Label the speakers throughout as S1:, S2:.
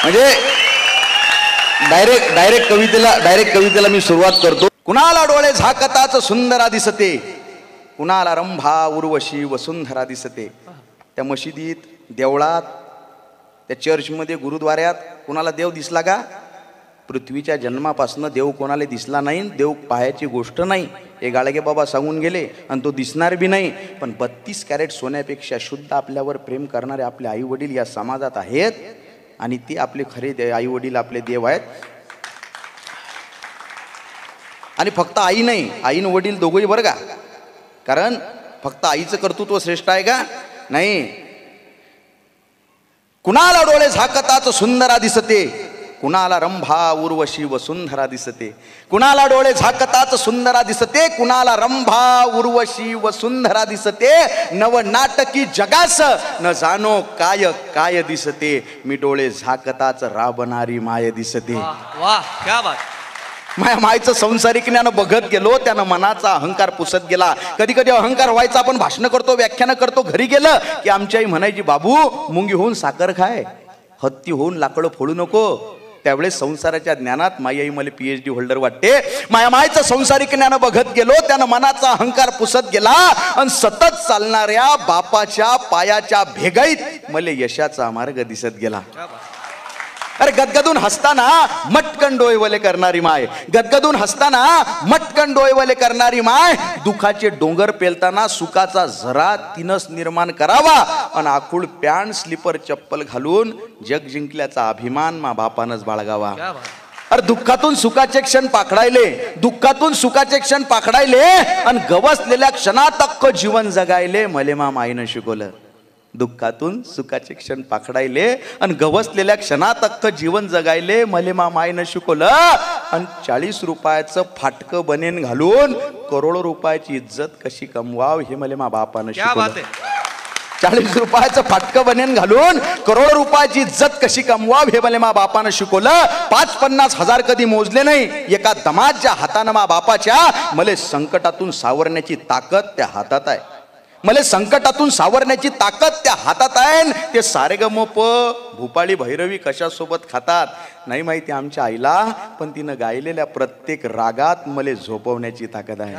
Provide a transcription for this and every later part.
S1: म्हणजे डायरेक्ट कवितेला मी सुरुवात करतो. कुणाला डोळे झाकताच सुंदरा दिसते, कुणाला रंभा उर्वशी वसुंधरा दिसते. त्या मशिदीत, देवळात, त्या चर्चमध्ये, गुरुद्वाऱ्यात कुणाला देव दिसला का? पृथ्वीच्या जन्मापासून देव कोणाला दिसला नाही. देव पाहायची गोष्ट नाही. हे गाडगे बाबा सांगून गेले आणि तो दिसणार बी नाही. पण 32 कॅरेट सोन्यापेक्षा शुद्ध आपल्यावर प्रेम करणारे आपले आई वडील या समाजात आहेत आणि ते आपले खरे आई वडील, आपले देव आहेत. आणि फक्त आई नाही, आईन वडील दोघंही बरं का. कारण फक्त आईचं कर्तृत्व श्रेष्ठ आहे का? नाही. कुणाला डोळे झाकताच सुंदरा दिसते, कुणाला रंभा उर्वशी वसुंधरा दिसते. कुणाला डोळे झाकताच सुंदरा दिसते, कुणाला रंभा उर्वशी वसुंधरा दिसते. नव नाटकी जगास न जानो काय काय दिसते, मी डोळे झाकताच राबणारी माय दिसते.
S2: वाह, क्या बात.
S1: माया मायचं संसारिक ज्ञान बघत गेलो, त्यानं मनाचा अहंकार पुसत गेला. कधी कधी अहंकार व्हायचा. आपण भाषण करतो, व्याख्यान करतो, घरी गेलं की आमची आई म्हणायची, बाबू मुंगी होऊन साखर खाय, हत्ती होऊन लाकडं फोडू नको. त्यावेळेस संसाराच्या ज्ञानात माई आई मला PhD होल्डर वाटते. माया मायचं संसारिक ज्ञान बघत गेलो, त्यानं मनाचा अहंकार पुसत गेला आणि सतत चालणाऱ्या बापाच्या पायाच्या भेगाईत मला यशाचा मार्ग दिसत गेला. अरे गदगदून हसताना मटकन डोळेवले करणारी माय, गदगदून हसताना मटकन डोळेवले करणारी माय, दुखाचे डोंगर पेलताना सुखाचा झरा तिनच निर्माण करावा आणि आखूड पॅन्ट स्लीपर चप्पल घालून जग जिंकल्याचा अभिमान मा बापानच बाळगावा. अरे दुःखातून सुखाचे क्षण पाखडायले, दुःखातून सुखाचे क्षण पाखडायले आणि गवसलेल्या क्षणात अख्खं जीवन जगायले मले मा माईनं शिकवलं. दुःखातून सुखाचे क्षण पाखडायले आणि गवसलेल्या क्षणात अख्खं जीवन जगायले मले मा मायनं शिकवलं. आणि 40 रुपयाचं फाटकं बनेन घालून करोडो रुपयाची इज्जत कशी कमवाव हे मले मा बापानं शिकवलं. 40 रुपयाचं फाटकं बनेन घालून करोडो रुपयाची इज्जत कशी कमवाव हे मले मा बापानं शिकवलं. 5-50 हजार कधी मोजले नाही. एका दमाच्या हातानं मा बापाच्या मले संकटातून सावरण्याची ताकद त्या हातात आहे. मला संकटातून सावरण्याची ताकद त्या हातात आहे. ते सारेगमप भूपाळी भैरवी कशासोबत खातात नाही माहिती आमच्या आईला, पण तिनं गायलेल्या प्रत्येक रागात मला झोपवण्याची ताकद आहे.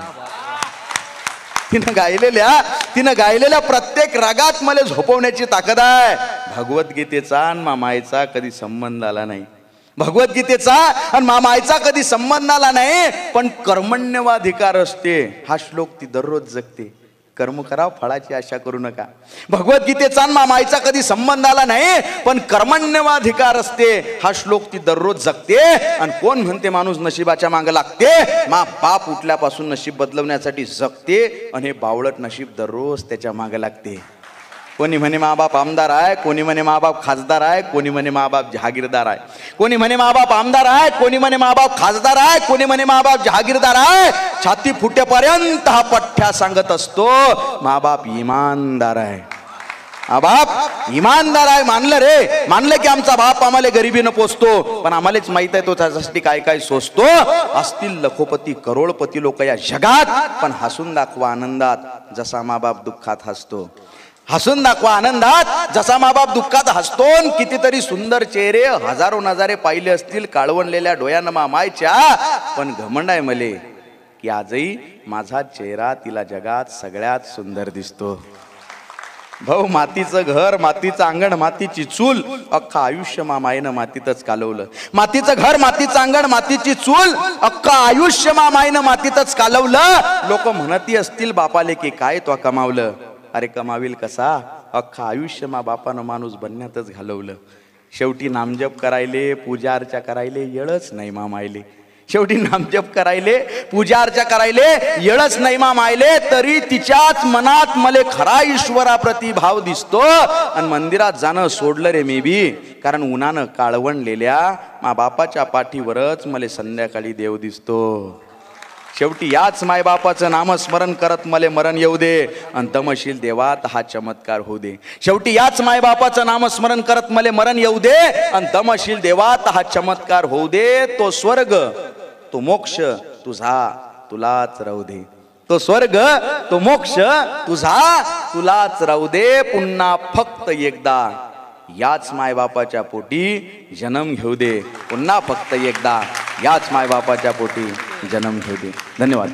S1: तिनं गायलेल्या प्रत्येक रागात मला झोपवण्याची ताकद आहे. भगवद्गीतेचा आणि मामाईचा कधी संबंध आला नाही. भगवद्गीतेचा आणि मामाईचा कधी संबंध आला नाही. पण कर्मण्यवाधिकार असते हा श्लोक ती दररोज जगते. कर्म करा, फळाची आशा करू नका. भगवद्गीतेचा मामाईचा कधी संबंध आला नाही, पण कर्मण्यवाधिकार असते हा श्लोक ती दररोज जगते. आणि कोण म्हणते माणूस नशिबाच्या मागे लागते, मा बाप उठल्यापासून नशीब बदलवण्यासाठी जगते आणि हे बावळट नशीब दररोज त्याच्या मागे लागते. कोणी म्हणे मा बाप आमदार आहे, कोणी म्हणे मा बाप खासदार आहे, कोणी म्हणे मा बाप जहागीरदार आहे. कोणी म्हणे मा बाप आमदार आहे, कोणी म्हणे मा बाप खासदार आहे, कोणी म्हणे मा बाप जहागीरदार आहे. छाती फुटेपर्यंत हा पठ्ठ्या सांगत असतो मा बाप इमानदार आहे. हा बाप इमानदार आहे. मानलं रे, मानलं की आमचा बाप आम्हाला गरिबीनं पोचतो, पण आम्हालाच माहित आहे तो त्याच्यासाठी काय काय सोसतो. असतील लखोपती करोडपती लोक या जगात, पण हसून दाखवा आनंदात जसा मा बाप दुःखात हसतो. हसून दाखवा आनंदात जसा मा बाप दुःखात हसतो. कितीतरी सुंदर चेहरे हजारो नजारे पाहिले असतील काळवणलेल्या डोळ्यानं मामायच्या, पण घमंड आहे मले की आजही माझा चेहरा तिला जगात सगळ्यात सुंदर दिसतो. भाऊ मातीचं घर, मातीचं अंगण, मातीची चूल, अख्खा आयुष्य मामाईनं मातीतच कालवलं. मातीचं घर, मातीचं अंगण, मातीची चूल, अख्खा आयुष्य मामाईनं मातीतच कालवलं. लोक म्हणती असतील बापाले की काय तो कमावलं. अरे कमावील कसा, अख्खा आयुष्य मा बापानं माणूस बनण्यातच घालवलं. शेवटी नामजप करायले, पूजा अर्चा करायले येळच नाही मामायले. शेवटी नामजप करायले, पूजा अर्चा करायले येळच नाही मामायले. तरी तिच्याच मनात मले खरा ईश्वराप्रती भाव दिसतो. आणि मंदिरात जाणं सोडलं रे मी बी, कारण उन्हानं काळवणलेल्या मा बापाच्या पाठीवरच मले संध्याकाळी देव दिसतो. शेवटी याच मायबापाचं नामस्मरण करत मले मरण येऊ दे आणि दमशील देवात हा चमत्कार होऊ दे. शेवटी याच मायबापाचं नामस्मरण करत मले मरण येऊ दे आणि दमशील देवात हा चमत्कार होऊ दे. तो स्वर्ग, तो मोक्ष तुझा तुलाच राहू दे. तो स्वर्ग, तो मोक्ष तुझा तुलाच राहू दे. पुन्हा फक्त एकदा याच मायबापाच्या पोटी जन्म घेऊ दे, पुन्हा फक्त एकदा याच मायबापाच्या पोटी जन्म घेऊ दे. धन्यवाद.